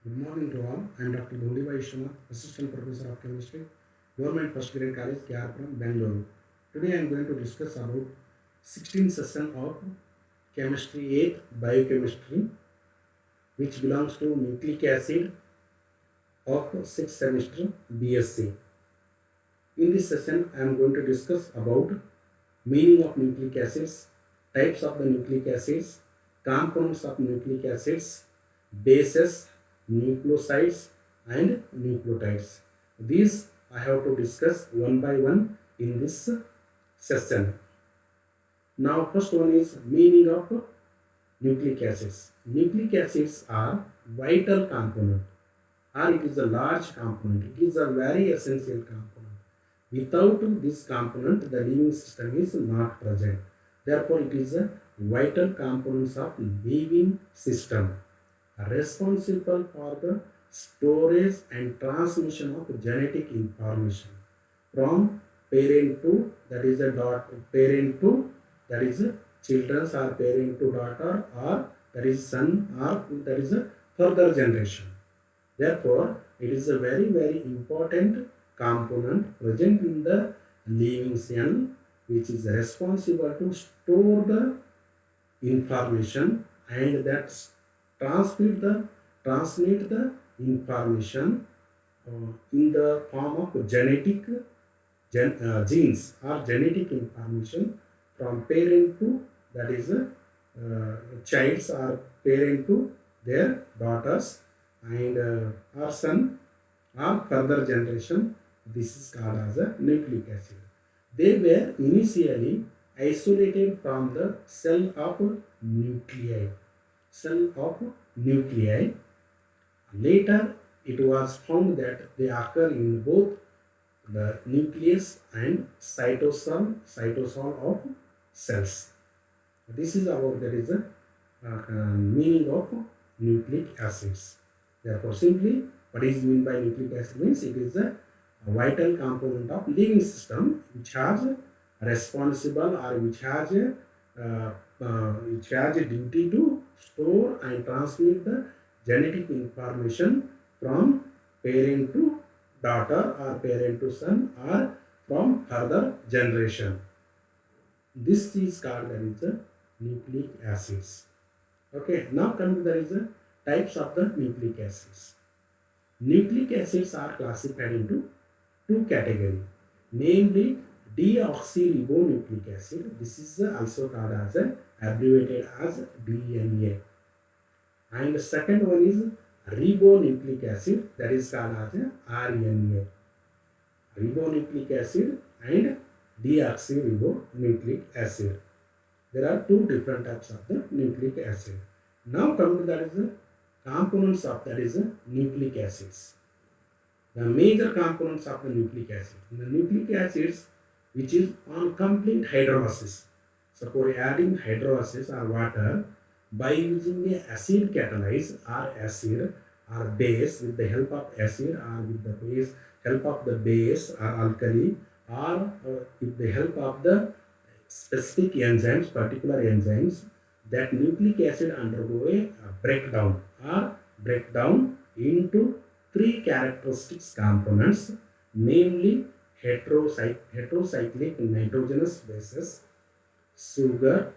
Good morning to all. I am Dr. Dodi Vaishnav, Assistant Professor of Chemistry, Government First Grade College, Kyarpuram, Bangalore. Today I am going to discuss about 16th session of Chemistry 8 Biochemistry, which belongs to nucleic acid of 6th semester BSc. In this session, I am going to discuss about meaning of nucleic acids, types of the nucleic acids, compounds of nucleic acids, bases, nucleosides, and nucleotides. These I have to discuss one by one in this session. Now, first one is meaning of nucleic acids. Nucleic acids are vital component, or it is a large component. It is a very essential component. Without this component, the living system is not present. Therefore, it is a vital components of living system, responsible for the storage and transmission of genetic information from parent to, that is a parent to, that is a children's, or parent to daughter, or that is son, or that is a further generation. Therefore, it is a very important component present in the living cell, which is responsible to store the information and that transmit the information in the form of genes or genetic information from parent to, that is child's, or parent to their daughters, and or son, or further generation. This is called as a nucleic acid. They were initially isolated from the cell of nuclei. Cell of nuclei. Later, it was found that they occur in both the nucleus and cytosol of cells. This is about, that is a meaning of nucleic acids. Therefore, simply what is meant by nucleic acid means it is a vital component of living system which has responsible, or which has a duty to store and transmit the genetic information from parent to daughter, or parent to son, or from further generation. This is called, that is a nucleic acids. Okay, now come to, there is a types of the nucleic acids. Nucleic acids are classified into two categories, namely deoxyribonucleic acid. This is also called as abbreviated as DNA. And the second one is ribonucleic acid, that is called as RNA. Ribonucleic acid and deoxyribonucleic acid. There are two different types of the nucleic acid. Now come to, that is the components of, that is nucleic acids. The major components of the nucleic acid. The nucleic acids which is on complete hydrolysis. Suppose adding hydrolysis or water by using the acid catalyze, or acid or base, with the help of acid, or with the base help of the base or alkali, or with the help of the specific enzymes, particular enzymes, that nucleic acid undergo a breakdown, or breakdown into three characteristics components, namely heterocyclic nitrogenous bases, sugar,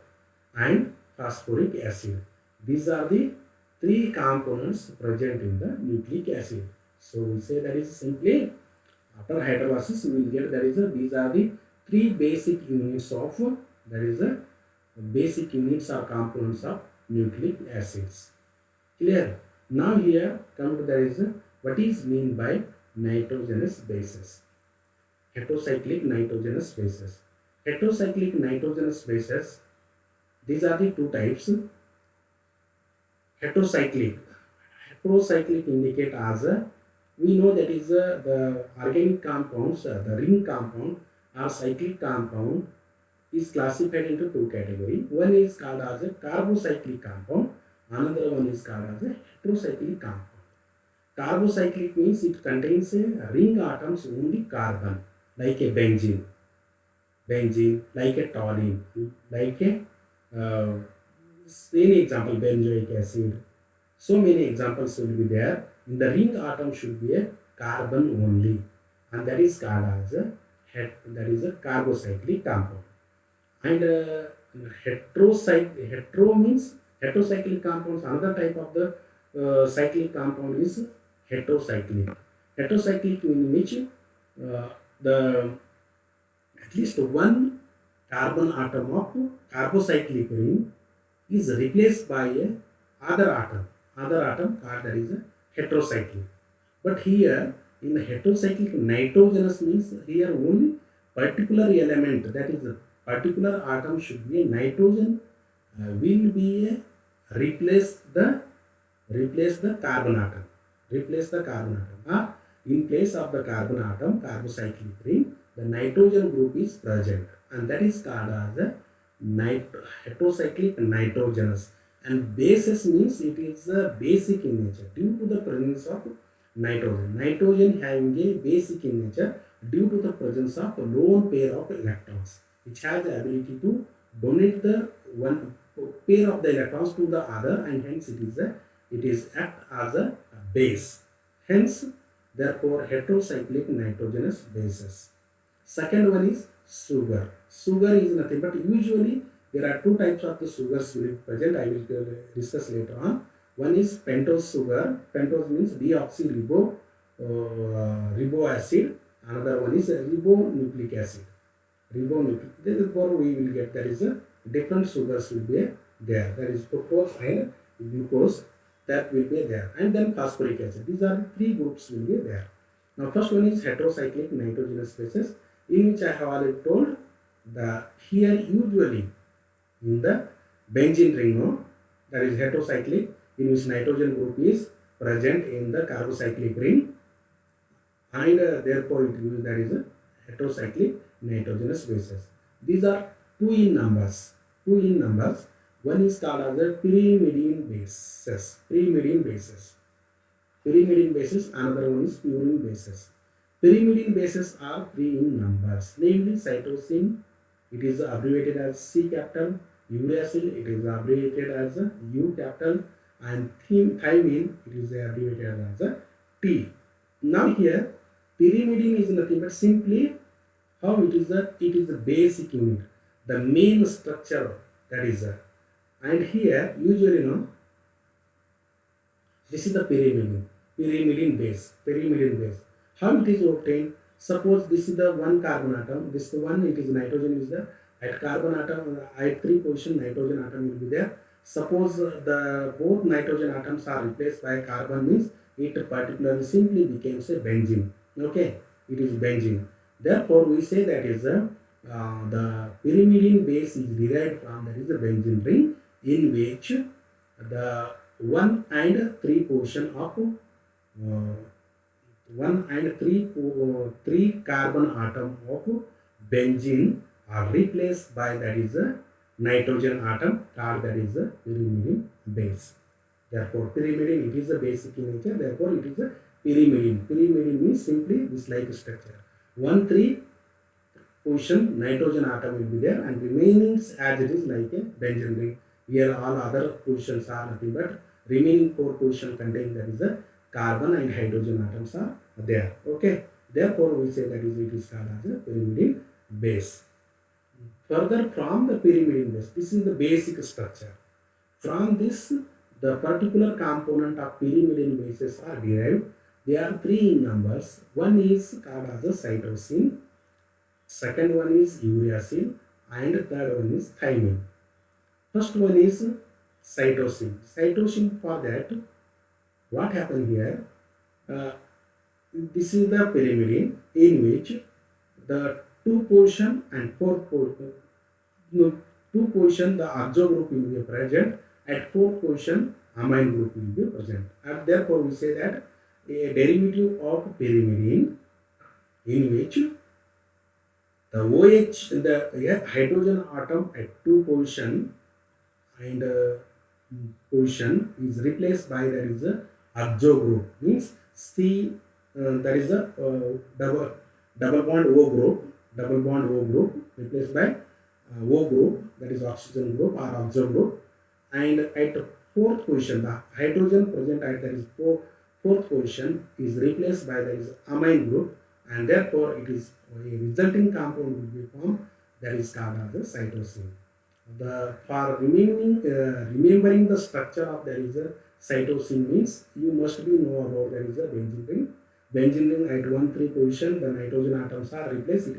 and phosphoric acid. These are the three components present in the nucleic acid. So we say that is simply, after hydrolysis we will get, that is these are the three basic units of, that is basic units or components of nucleic acids. Clear? Now here come to, there is what is mean by nitrogenous bases. Heterocyclic nitrogenous bases. Heterocyclic nitrogenous bases, these are the two types. Heterocyclic. Heterocyclic indicate as we know that is the organic compounds, the ring compound or cyclic compound is classified into two categories. One is called as a carbocyclic compound, another one is called as a heterocyclic compound. Carbocyclic means it contains a ring atoms only carbon, like a benzene, like a toluene, like a any example, benzoic acid. So many examples will be there. In the ring atom should be a carbon only, and that is called as a that is a carbocyclic compound. And hetero means heterocyclic compounds. Another type of the cyclic compound is heterocyclic. Heterocyclic in which the at least one carbon atom of carbocyclic ring is replaced by a other atom called that is a heterocyclic. But here in the heterocyclic nitrogenous means here only particular element, that is a particular atom should be a nitrogen, will be a replace the carbon atom, in place of the carbon atom carbocyclic ring the nitrogen group is present, and that is called as a heterocyclic nitrogenous. And basis means it is a basic in nature due to the presence of nitrogen. Nitrogen having a basic in nature due to the presence of lone pair of electrons, which has the ability to donate the one pair of the electrons to the other, and hence it is act as a base. Hence, therefore, heterocyclic nitrogenous bases. Second one is sugar. Sugar is nothing but usually there are two types of the sugars will be present. I will discuss later on. One is pentose sugar. Pentose means deoxyribo ribo acid. Another one is ribonucleic acid. Therefore, we will get there is a different sugars will be there. There is fructose and glucose that will be there, and then phosphoric acid. These are the three groups will be there. Now, first one is heterocyclic nitrogenous bases, in which I have already told the here usually in the benzene ring, no, that is heterocyclic, in which nitrogen group is present in the carbocyclic ring, and therefore it will there is a heterocyclic nitrogenous bases. These are two in numbers. One is called as the pyrimidine bases. Pyrimidine bases. Another one is purine bases. Pyrimidine bases are three in numbers, namely cytosine, it is abbreviated as C capital, uracil, it is abbreviated as U capital, and thymine, it is abbreviated as a T. Now here, pyrimidine is nothing but simply how it is the basic unit, the main structure, that is and here usually this is the pyrimidine base. How it is obtained? Suppose this is the one carbon atom, this is the one, it is nitrogen is there. At carbon atom, at 3 position nitrogen atom will be there. Suppose the both nitrogen atoms are replaced by carbon, means it particularly simply becomes a benzene. Okay, it is benzene. Therefore, we say that is the pyrimidine base is derived from, that is the benzene ring, in which the 1 and 3 position of 1 and 3 carbon atom of benzene are replaced by, that is a nitrogen atom called, that is a pyrimidine base. Therefore, pyrimidine, it is a basic in nature, therefore it is a pyrimidine. Pyrimidine means simply this like structure. 1 3 position nitrogen atom will be there, and remaining as it is like a benzene ring. Here all other positions are nothing but remaining 4 position contain, that is a carbon and hydrogen atoms are there. Okay, therefore we say that is it is called as a pyrimidine base. Further, from the pyrimidine base, this is the basic structure. From this, the particular component of pyrimidine bases are derived. They are 3 in numbers. One is called as a cytosine, second one is uracil, and third one is thymine. First one is cytosine. Cytosine, for that, what happened here? This is the pyrimidine in which the 2 position and 4 position, 2 position the azo group will be present, at 4 position amine group will be present, and therefore we say that a derivative of pyrimidine in which the OH, the hydrogen atom at 2 position and position is replaced by, that is a azo group, means C, that is a double bond O group replaced by O group, that is oxygen group or azo group, and at fourth position, the hydrogen present at that is fourth position is replaced by that is amine group, and therefore it is a resulting compound will be formed, that is called as a cytosine. For remembering the structure of there is a cytosine means you must be know about there is a benzene ring. Benzene ring at 1,3 position, the nitrogen atoms are replaced, it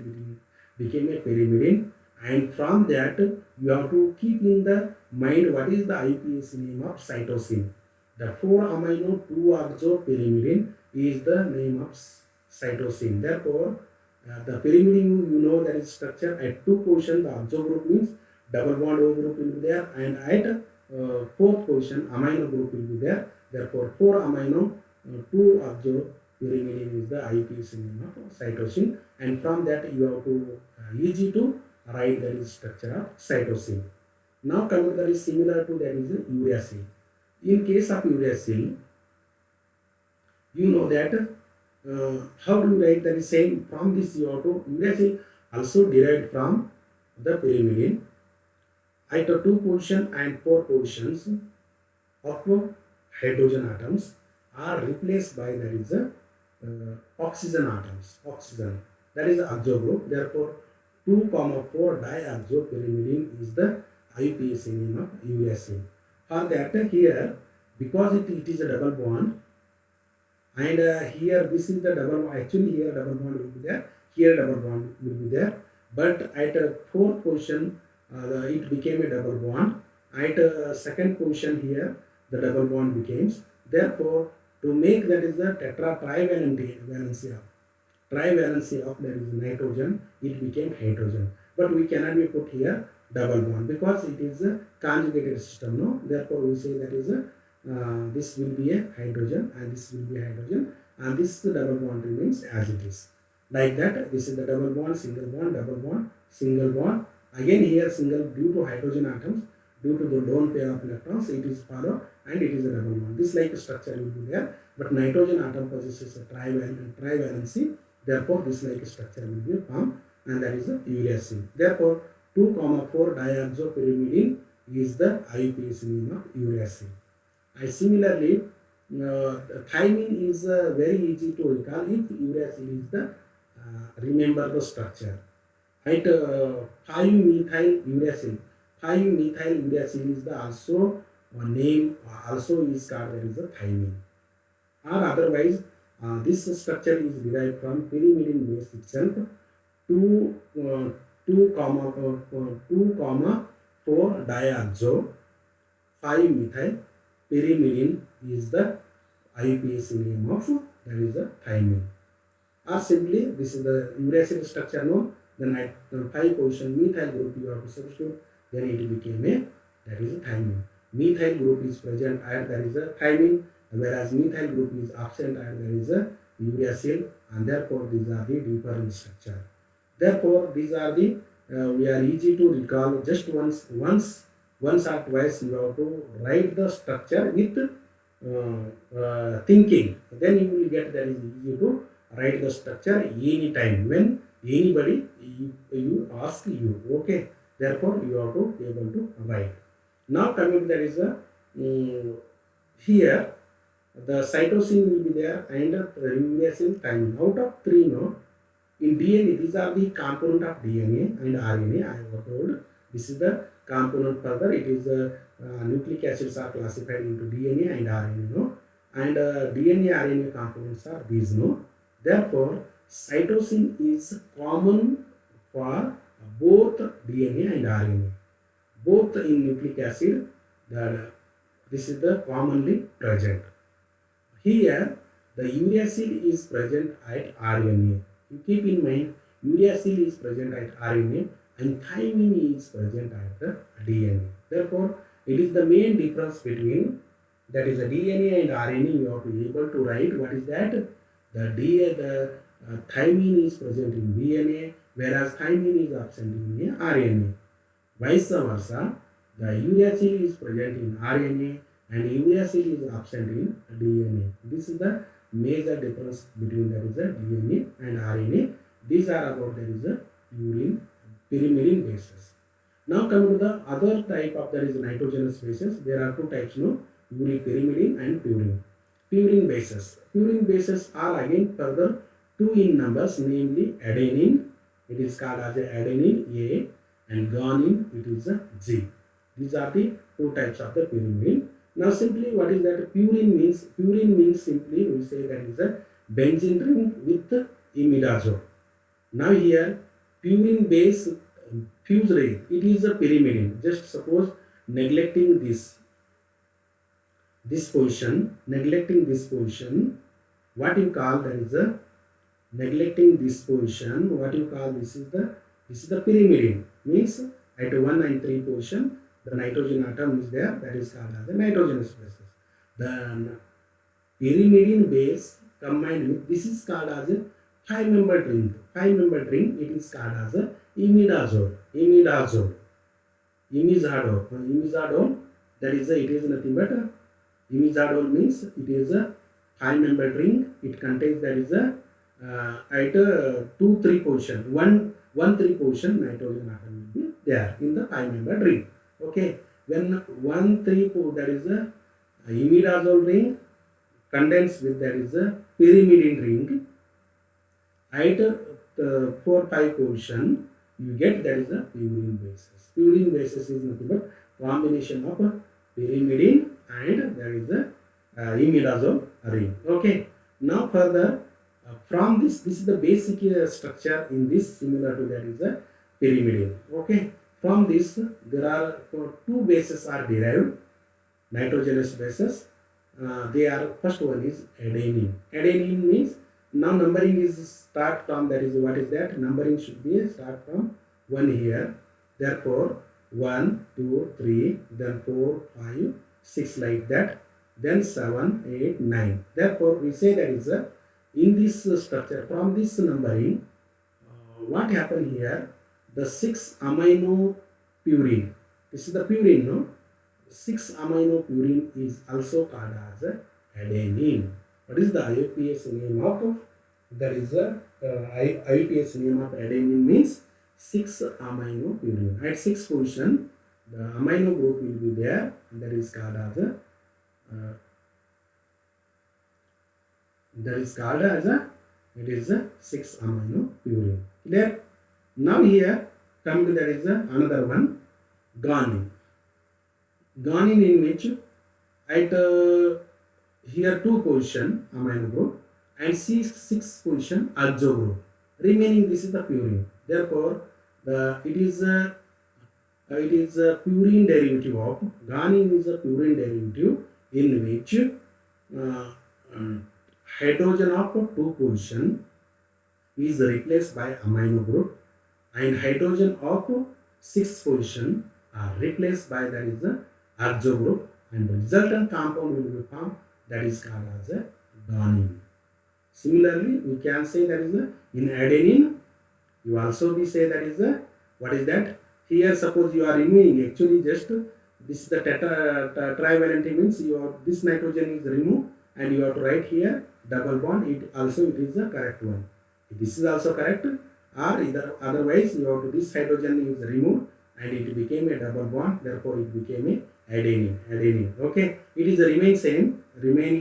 became a pyrimidine, and from that you have to keep in the mind what is the IUPAC name of cytosine. The 4-amino 2-oxopyrimidine is the name of cytosine. Therefore, the pyrimidine you know that is structure at 2 position, the oxo group means double bond O group will be there, and at fourth position amino group will be there. Therefore, 4-amino 2-oxopyrimidine is the IUPAC name of cytosine, and from that you have to easy to write that is structure of cytosine. Now coming that is similar to that is uracil. In case of uracil, you know that how do you write that is same from this you have to uracil also derived from the pyrimidine at 2 position and 4 positions of hydrogen atoms are replaced by that is oxygen atoms. Oxygen, that is the oxo group. Therefore, 2,4 dioxopyrimidine is the IUPAC name of uracil. For that here, because it is a double bond, and here this is the double bond. Actually, here double bond will be there. Here double bond will be there. But at fourth position, it became a double bond. At second position here, the double bond becomes. Therefore, to make that is the trivalency of that is nitrogen, it became hydrogen. But we cannot be put here double bond because it is a conjugated system. No, therefore we say that is a this will be a hydrogen and this will be hydrogen, and this double bond remains as it is. Like that, this is the double bond, double bond, single bond. Again here single due to hydrogen atoms, due to the lone pair of electrons, it is followed and it is a double bond. This like structure will be there, but nitrogen atom possesses a trivalency. Therefore, this like structure will be formed, and that is the uracil. Therefore, 2,4 dioxopyrimidine is the IUPAC name of uracil. And similarly, thymine is very easy to recall if uracil is the remember the structure. Right, 5-methyl uracil. 5-methyl uracil is the also name also is called that is the thymine. Or otherwise, this structure is derived from pyrimidine base itself. 2,4 dioxo 5-methyl pyrimidine is the IUPAC name of that is the thymine. Or simply this is the uracil structure known. Then at the 5 position methyl group you have to substitute. Then it became a that is a thymine. Methyl group is present at there is a thymine, whereas methyl group is absent at there is a uracil, and therefore these are the different structure. Therefore these are the we are easy to recall just once or twice you have to write the structure with thinking. Then you will get that is easy to write the structure any time when anybody you ask you. Okay, therefore you have to be able to write. Now coming there is a here the cytosine will be there and uracil thymine. Out of 3 no, in DNA these are the component of DNA and RNA. I have told this is the component. Further it is nucleic acids are classified into DNA and RNA. No, and DNA RNA components are these. No, therefore cytosine is common for both DNA and RNA. Both in nucleic acid, this is the commonly present. Here, the uracil is present at RNA. You keep in mind, uracil is present at RNA and thymine is present at the DNA. Therefore, it is the main difference between that is the DNA and RNA. You have to be able to write what is that. The thymine is present in DNA, whereas thymine is absent in RNA. Vice versa, the uracil is present in RNA and uracil is absent in DNA. This is the major difference between there is a DNA and RNA. These are about there is a urine pyrimidine bases. Now coming to the other type of that is nitrogenous bases. There are two types, no, uripyrimidine and purine. Purine bases. Purine bases are again further two in numbers, namely adenine. It is called as adenine A, and guanine it is a G. These are the two types of the pyrimidine. Now simply what is that purine means? Purine means simply we say that is a benzene ring with imidazole. Now here purine base fused ring, it is a pyrimidine. Just suppose neglecting this position, what you call that is a neglecting this position, what you call this is the pyrimidine. Means at 1 and 3 position the nitrogen atom is there, that is called as the nitrogenous bases. The pyrimidine base combined with this is called as a 5-membered ring. 5-membered ring, it is called as a imidazole. Imizadole, that is it is nothing but imizadole means it is a 5-membered ring. It contains that is a at 2-3 position, 1-3 position nitrogen atom will be there in the 5-membered ring. Okay, when 1-3 that is a imidazole ring condensed with that is a pyrimidine ring at 4-5 position, you get that is a purine basis. Purine basis is nothing but combination of pyrimidine and there is a imidazole ring. Okay, now further from this is the basic structure in this, similar to that is a pyrimidine. Okay, from this there are two bases are derived, nitrogenous bases. They are, first one is adenine. Adenine means now numbering is start from, that is what is that, numbering should be start from 1 here. Therefore 1, 2, 3, then 4, 5, 6 like that, then 7, 8, 9. Therefore we say that is a in this structure, from this numbering, what happened here, the 6 amino purine, this is the purine, no, 6 amino purine is also called as adenine. What is the IUPAC name of, that is a IUPAC name of adenine means 6 amino purine. At 6 position the amino group will be there, and that is called as it is a 6 amino purine. Clear? Now here come to that is another one, guanine. Guanine in which at here 2 position amino group and 6 position azo group. Remaining this is the purine. Therefore it is a purine derivative of guanine is a purine derivative in which hydrogen of 2 position is replaced by amino group and hydrogen of 6 position are replaced by that is the azo group, and the resultant compound will be formed, that is called as a guanine. Similarly we can say that is in adenine you also be say that is what is that, here suppose you are removing, actually just this is the trivalency means this nitrogen is removed and you have to write here double bond, it is the correct one. This is also correct, or either otherwise you have to, this hydrogen is removed and it became a double bond, therefore it became a adenine. Okay, it is remaining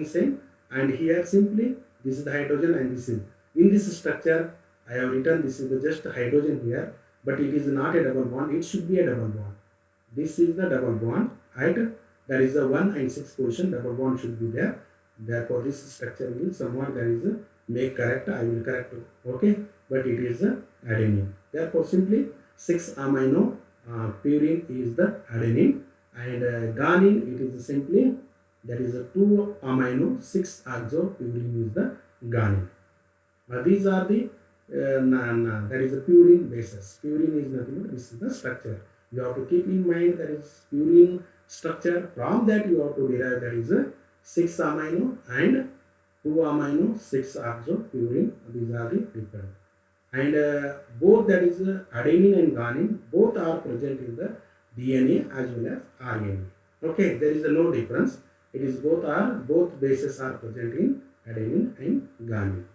same, and here simply this is the hydrogen and this is, in this structure I have written this is the just hydrogen here, but it is not a double bond, it should be a double bond. This is the double bond, right? There is a 1 and 6 position, double bond should be there. Therefore this structure will somewhat there is a make correct, I will correct, okay, but it is a adenine. Therefore simply 6 amino purine is the adenine, and guanine it is simply that is a 2 amino 6 azo purine is the guanine. These are the that is a purine bases. Purine is nothing but this is the structure. You have to keep in mind that is purine structure. From that you have to derive that is a 6 amino and 2 amino 6 azo purine. These are the different. And both, that is adenine and guanine, both are present in the DNA as well as RNA. Okay, there is no difference. It is both bases are present in adenine and guanine.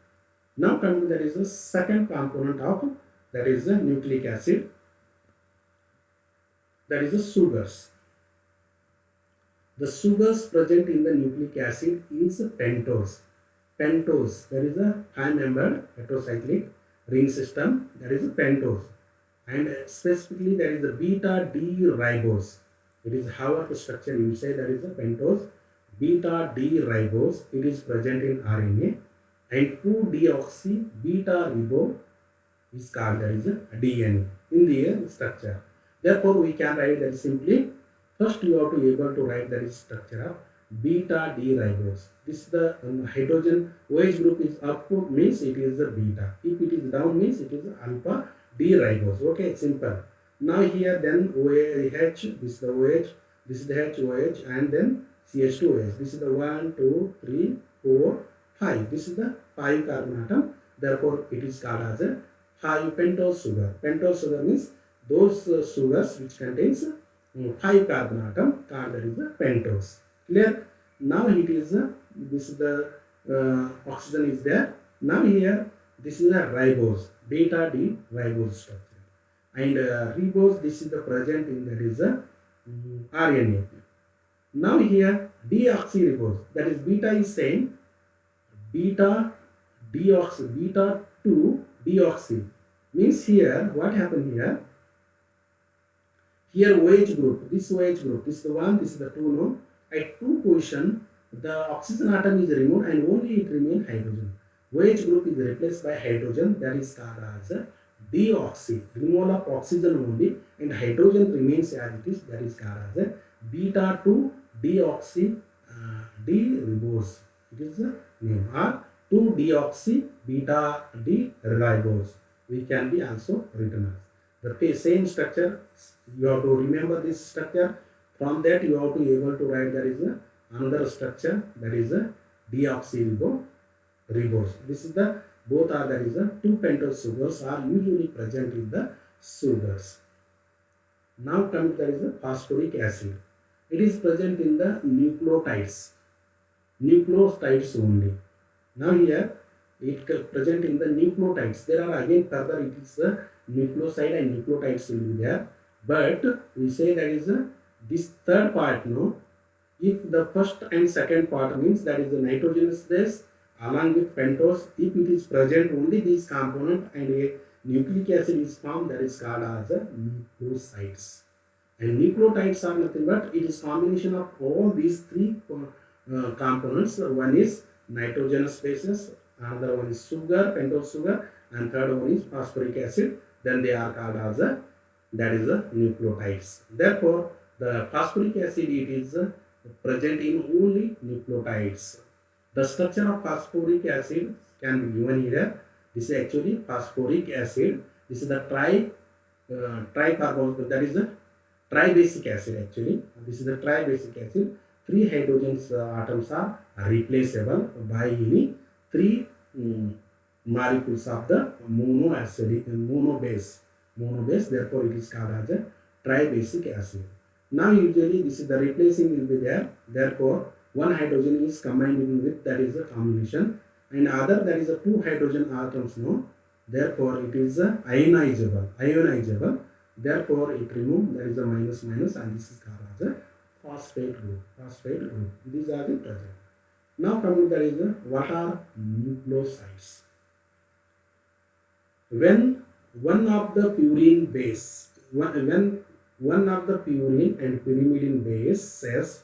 Now coming to that is the second component of, that is the nucleic acid. that is the sugars. The sugars present in the nucleic acid is pentose. Pentose, there is a 5-membered heterocyclic ring system, that is a pentose. And specifically there is a beta D ribose. It is how the structure you say, that is a pentose. Beta D ribose, it is present in RNA, and 2-deoxy beta ribo is called, that is a DNA in the structure. Therefore, we can write that simply. First, you have to be able to write that is structure of beta D ribose. This is the hydrogen OH group is up means it is a beta. If it is down means it is alpha D ribose. Okay, simple. Now here then OH, this is the OH, this is the HOH, and then CH2OH. This is the 1, 2, 3, 4, 5. This is the 5 carbon atom. Therefore, it is called as a 5 pentose sugar. Pentose sugar means those sugars which contains 5 carbon atom, called that is the pentose. Clear? Now it is this is the oxygen is there. Now here this is a ribose, beta D ribose structure, and ribose, this is the present in, that is a RNA. Now here deoxyribose, that is beta is same, beta deoxy, beta 2 deoxy means here what happened here. Here OH group, this OH group, this is the 1, this is the 2, no? At 2 position, the oxygen atom is removed and only it remains hydrogen. OH group is replaced by hydrogen, that is called as a deoxy. Removal of oxygen only and hydrogen remains as it is, that is called as a beta 2 deoxy D-ribose. It is the name, or 2 deoxy beta D ribose. We can be also written as. The same structure, you have to remember this structure. From that you have to be able to write there is another structure, that is a deoxyribose. This is the both are, that is a 2 pentose sugars are usually present in the sugars. Now come to, that is a phosphoric acid. It is present in the nucleotides only. Now here it present in the nucleotides. There are again further it is the nucleoside and nucleotides will be there, but we say that is this third part, no? If the first and second part means that is the nitrogenous base along with pentose, if it is present only this component and a nucleic acid is formed, that is called as nucleosides. And nucleotides are nothing but it is combination of all these 3 components. One is nitrogenous bases, another one is sugar, pentose sugar, and third one is phosphoric acid. Then they are called as that is nucleotides. Therefore, the phosphoric acid, it is present in only nucleotides. The structure of phosphoric acid can be given here. This is actually phosphoric acid. This is the tricarbonyl, that is the tribasic acid actually. This is the tribasic acid. 3 hydrogen atoms are replaceable by any 3 molecules of the mono base. Therefore it is called as a tribasic acid. Now usually this is the replacing will be there. Therefore 1 hydrogen is combined with, that is a combination, and other, that is a 2 hydrogen atoms, no? Therefore it is ionizable. Therefore it removes, that is a minus, and this is called as a phosphate group. These are the present. Now coming, that is what are nucleosides. When one of the purine and pyrimidine bases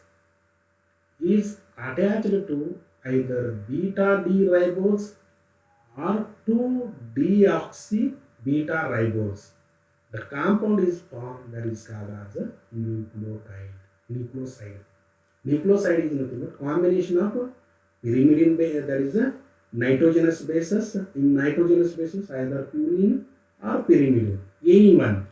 is attached to either beta D ribose or 2-deoxy beta ribose, the compound is formed, that is called as a nucleoside. Nucleoside is nothing but combination of pyrimidine base, that is a nitrogenous bases. In nitrogenous bases either purine or pyrimidine, any one,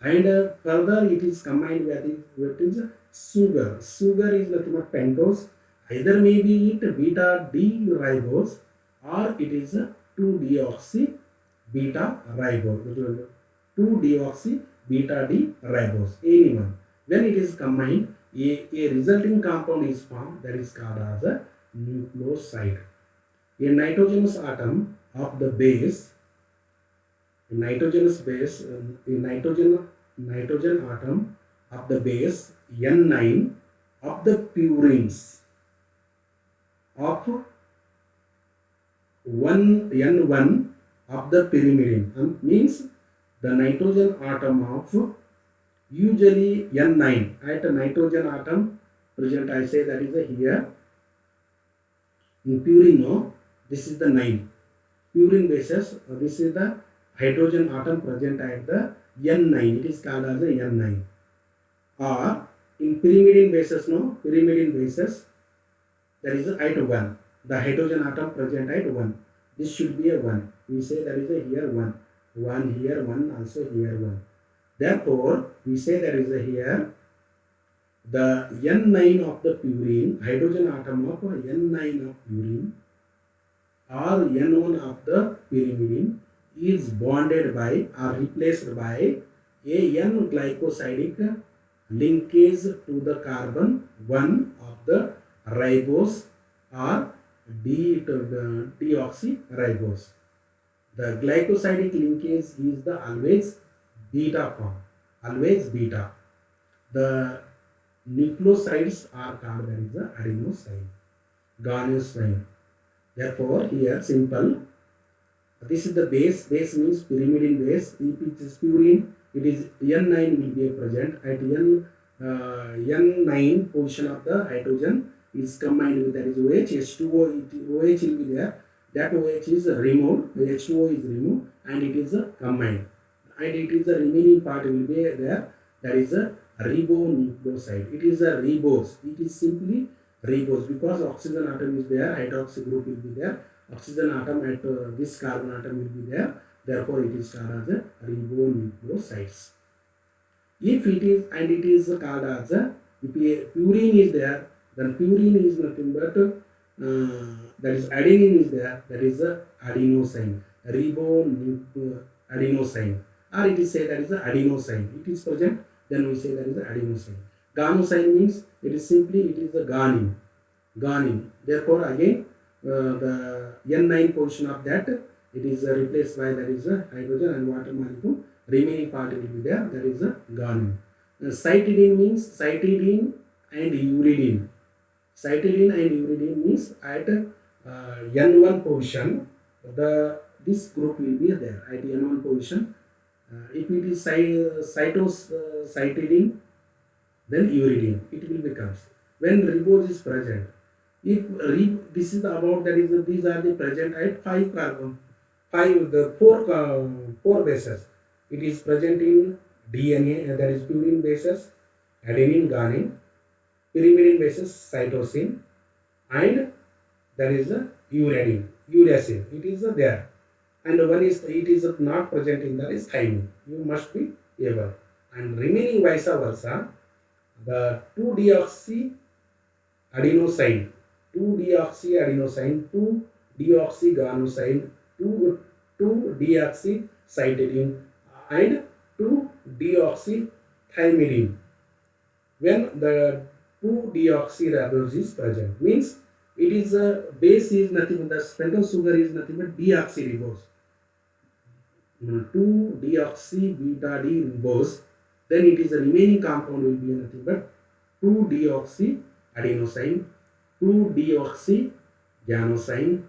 and further it is combined with is sugar. Sugar is nothing but pentose. Either maybe it beta D ribose or it is a 2-deoxy beta ribose. 2-deoxy beta D ribose, any one. When it is combined, a resulting compound is formed, that is called as a nucleoside. A nitrogenous atom of the base, a nitrogenous nitrogen atom of the base N9 of the purines of 1N1 of the pyrimidine, means the nitrogen atom of usually N9 at a nitrogen atom present, I say that is here in purine. No, this is the 9 purine bases. This is the hydrogen atom present at the N9. It is called as the N9. Or in pyrimidine bases, no, pyrimidine bases, that is at 1. The hydrogen atom present at 1. This should be a 1. We say that is a here 1. 1 here, 1 also here 1. Therefore, we say that is a here the N9 of the purine, hydrogen atom of N9 of purine or N1 of the pyrimidine is bonded by or replaced by a N-glycosidic linkage to the carbon 1 of the ribose or deoxyribose. The glycosidic linkage is the always beta form, always beta. The nucleosides are called that is the adenosine, guanosine. Therefore, here simple. This is the base. Base means pyrimidine base. If it is purine, it is N9 will be present at N9 position of the hydrogen is combined with that is OH. H2O, OH will be there. That OH is removed. The H2O is removed and it is combined. And it is the remaining part will be there. That is a ribonucleoside. It is a ribose. It is simply ribose because oxygen atom is there, hydroxy group will be there. Oxygen atom at this carbon atom will be there. Therefore, it is called as a ribonucleosides. If it is and it is called as a purine is there, then purine is nothing but that is adenine is there. That is a adenosine, ribonucleadenosine, or it is said that is a adenosine. It is present. Then we say that is the adenosine. Guanosine means it is simply it is the guanine. Guanine. Therefore, again the N9 portion of that it is replaced by that is a hydrogen and water molecule. Remaining part will be there. That is a guanine. Cytidine means cytidine and uridine. Cytidine and uridine means at N1 position this group will be there at N1 position. If it is cytidine, then uridine, it will become. When ribose is present, if this is about that is these are the present at 5 carbon, 5 the 4 bases. It is present in DNA, that is purine bases, adenine, guanine, pyrimidine bases, cytosine, and there is a uracil. It is there. And one is it is not present in that is thymine. You must be able. And remaining vice versa, the 2-deoxyadenosine, 2-deoxyadenosine, 2-deoxyguanosine, 2-deoxycytidine, and 2-deoxythymidine. When the 2-deoxyribose is present, means it is a base is nothing but the pentose sugar is nothing but deoxyribose. 2-deoxy-beta-D-ribose, then it is the remaining compound will be nothing but 2-deoxyadenosine, 2-deoxyguanosine,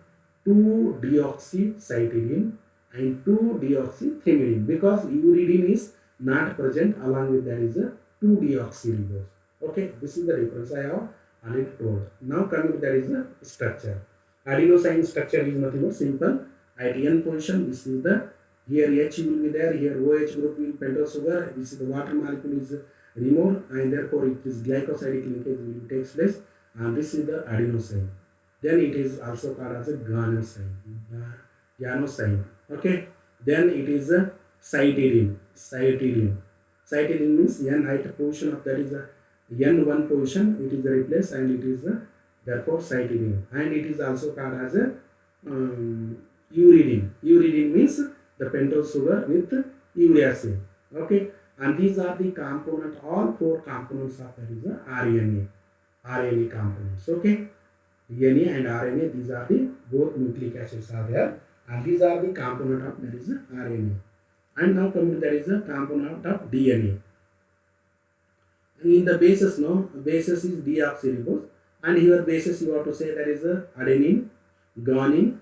2-deoxycytidine, and 2-deoxythymidine, because uridine is not present along with that is a 2-deoxyribose. Okay, this is the difference I have already told. Now coming to that is the structure. Adenosine structure is nothing but simple. At N position, this is the here H will be there, here OH group will pentose sugar, this is the water molecule is removed and therefore it is glycosidic linkage will takes place, and this is the adenosine. Then it is also called as a guanosine. Okay. Then it is a cytidine. Cytidine means N height position of that is a N1 position, it is replaced and it is therefore cytidine, and it is also called as a uridine. Uridine means the pentose sugar with uracil. Okay, and these are the component, all 4 components of that is the RNA components. Okay, DNA and RNA, these are the both nucleic acids are there, and these are the component of that is the RNA. And now coming to that is a component of DNA. In the bases, no, bases is deoxyribose, and here bases you have to say that is a adenine, guanine,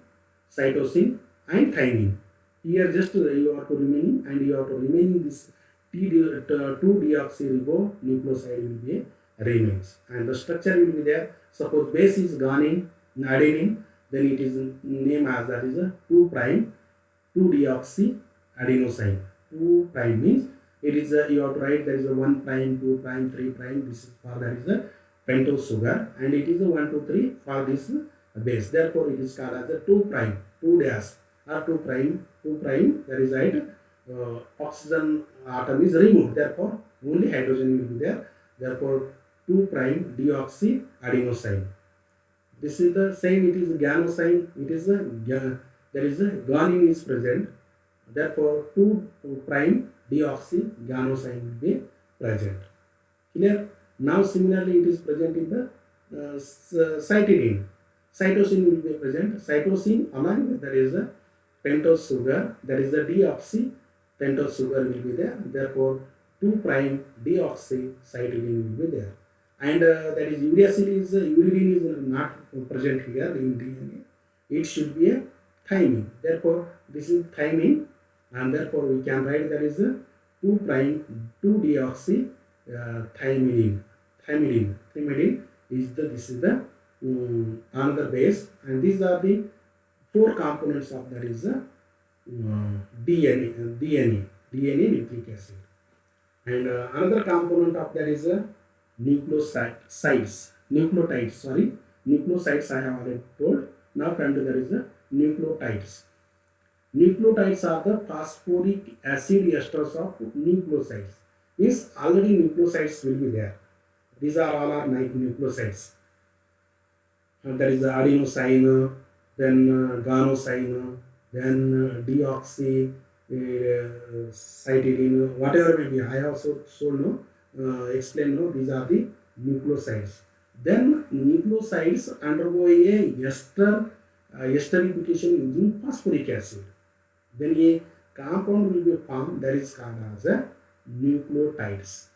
cytosine, and thymine. Here just you have to remaining, and you have to remaining this 2-deoxyribonucleoside will be remains, and the structure will be there. Suppose base is guanine, adenine, then it is name as that is a 2 prime 2-deoxyadenosine. 2 prime means it is a, you have to write there is a 1 prime, 2 prime, 3 prime. This is for that is a pentose sugar, and it is a 1, 2, 3 for this base. Therefore, it is called as a 2 prime, 2 dash or 2 prime, 2 prime. That is right. Oxygen atom is removed. Therefore, only hydrogen will be there. Therefore, 2 prime deoxyadenosine. This is the same. It is ganosine. It is a there is a guanine is present. Therefore, 2 prime deoxyganosine will be present. Clear? Now, similarly, it is present in the cytidine. Cytosine will be present. Cytosine along with that is a pentose sugar. That is the deoxy pentose sugar will be there. Therefore, 2 prime deoxycytidine will be there. And that is uracil is uridine is not present here in DNA. It should be a thymine. Therefore, this is thymine, and therefore we can write that is a 2 prime 2-deoxy thymidine. Thymidine is the this is the another base, and these are the 4 components of that is the DNA nucleic acid, and another component of that is a nucleosides. Nucleosides I have already told. Now come to there is a nucleotides. Nucleotides are the phosphoric acid esters of nucleosides. Means already nucleosides will be there. These are all are nucleosides. And there is adenosine, then guanosine, then deoxycytidine, whatever may be. I have also explained. These are the nucleosides. Then nucleosides undergo a esterification using phosphoric acid. Then a compound will be formed that is called as a nucleotides.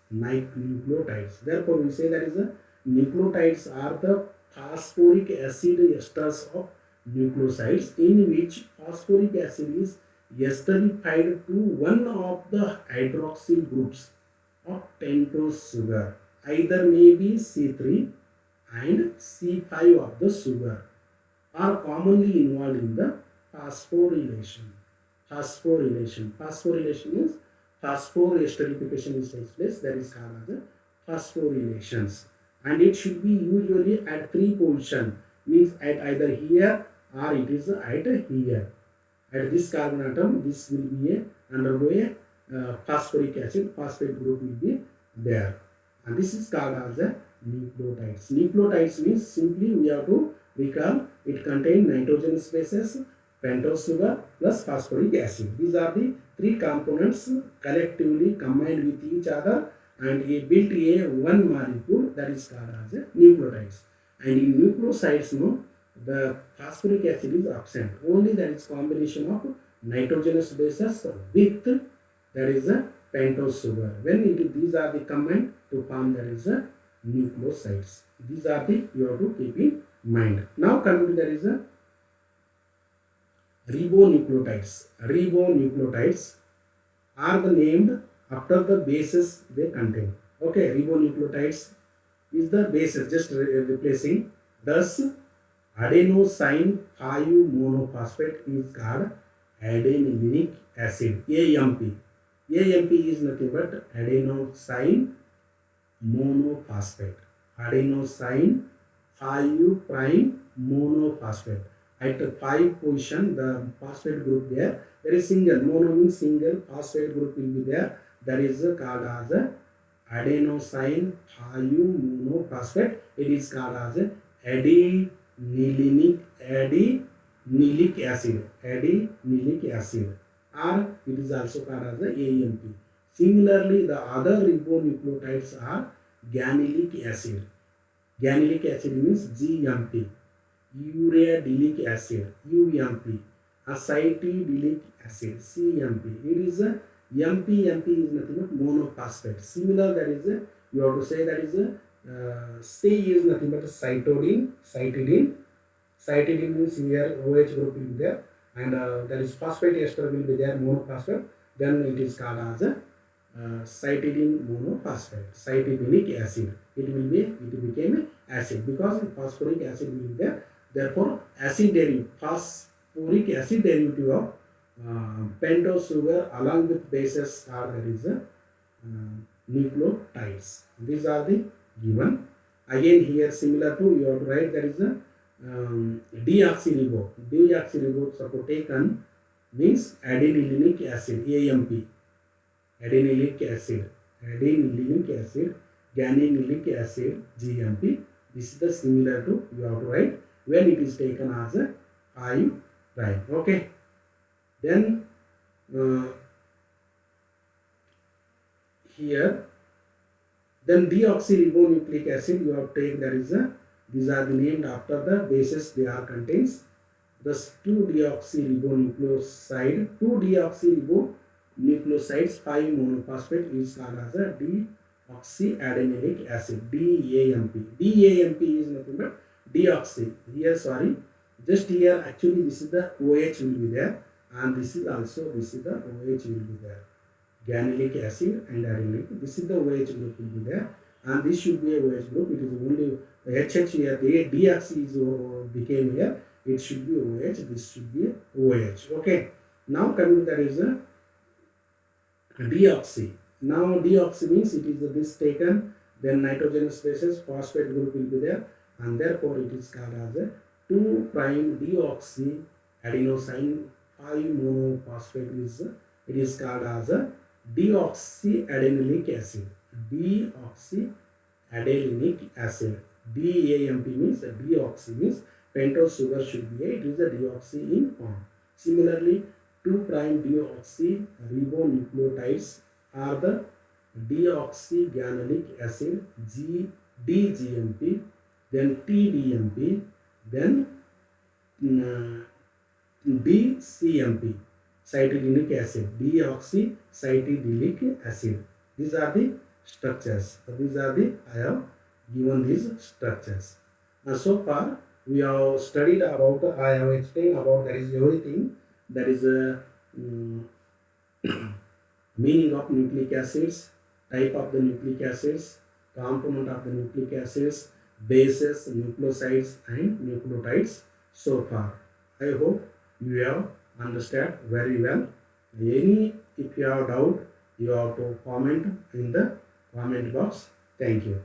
Therefore, we say that is a nucleotides are the phosphoric acid esters of nucleosides, in which phosphoric acid is esterified to one of the hydroxyl groups of pentose sugar, either may be C3 and C5 of the sugar, are commonly involved in the phosphorylation. Phosphorylation means phosphor esterification is takes place. That is called as the phosphorylations, and it should be usually at 3 position. Means at either here or it is at here. At this carbon atom, this will be undergo a phosphoric acid. Phosphate group will be there, and this is called as a nucleotides. Nucleotides means simply we have to recall it contains nitrogenous bases, pentose sugar plus phosphoric acid. These are the 3 components collectively combined with each other and built a one molecule that is called as a nucleotides. And in nucleosides, the phosphoric acid is absent. Only that is combination of nitrogenous bases with that is a pentose sugar. When these are the combined to form that is a nucleosides. These are the you have to keep in mind. Now coming to that is a ribonucleotides. Ribonucleotides are the named after the bases they contain. Okay, ribonucleotides is the bases, just replacing. Thus, adenosine 5 monophosphate is called adenylenic acid, AMP. AMP is nothing but adenosine monophosphate. Adenosine 5 prime monophosphate. At 5 position, the phosphate group there is single. Mono means single. Phosphate group will be there. That is called as adenosine 5 monophosphate. It is called as adenylenic acid. Adenylenic acid, or it is also called as AMP. Similarly, the other ribonucleotides are ganilic acid. Ganilic acid means GMP. Uridinic acid, UMP. acetylic acid, CMP. It is a MP is nothing but monophosphate. Similar, that is a, you have to say that is a C is nothing but cytidine. Cytidine means here OH group will be there, and there is phosphate ester will be there, monophosphate. Then it is called as a cytidine monophosphate, cytidinic acid. It became acid because phosphoric acid will be there. Therefore, acid derivative, phosphoric acid derivative of pentose sugar along with bases are, there is a nucleotides. These are the given. Again here similar to, you have to write there is a deoxyribote. Deoxyribote suppose taken means adenylenic acid, AMP. Adenylenic acid, guanylenic acid, GMP. This is the similar to, you have to write when it is taken as a 5 prime. Okay. Then here, then deoxyribonucleic acid you have taken, that is a, these are the named after the bases they are contains. Thus 2-deoxyribonucleosides 5 monophosphate is called as a deoxyadenylate acid, DAMP. DAMP is nothing but deoxy. Here, sorry, just here actually this is the OH will be there, and this is also, this is the OH will be there. Guanylic acid and adenylate. This is the OH group will be there, and this should be a OH group. It is only HH here. The deoxy is became here. It should be OH. This should be OH. Okay. Now coming to that is a deoxy. Now deoxy means it is this taken, then nitrogenous bases, phosphate group will be there, and therefore it is called as a 2'-deoxy adenosine 5 monophosphate is, it is called as a deoxyadenylate acid. Deoxyadenylate acid. DAMP means deoxy means pentose sugar should be a, it is a deoxy in form. Similarly, 2'-deoxyribonucleotides are the deoxyguanylic acid, DGMP, then TDMP, then DCMP, cytidinic acid, deoxycytidinic acid. These are the structures. These are the, I have given these structures. So far we have studied about, I have explained about, that is everything, that is a meaning of nucleic acids, type of the nucleic acids, component of the nucleic acids, bases, nucleosides and nucleotides. So far, I hope you have understood very well. If you have doubt, you have to comment in the comment box. Thank you.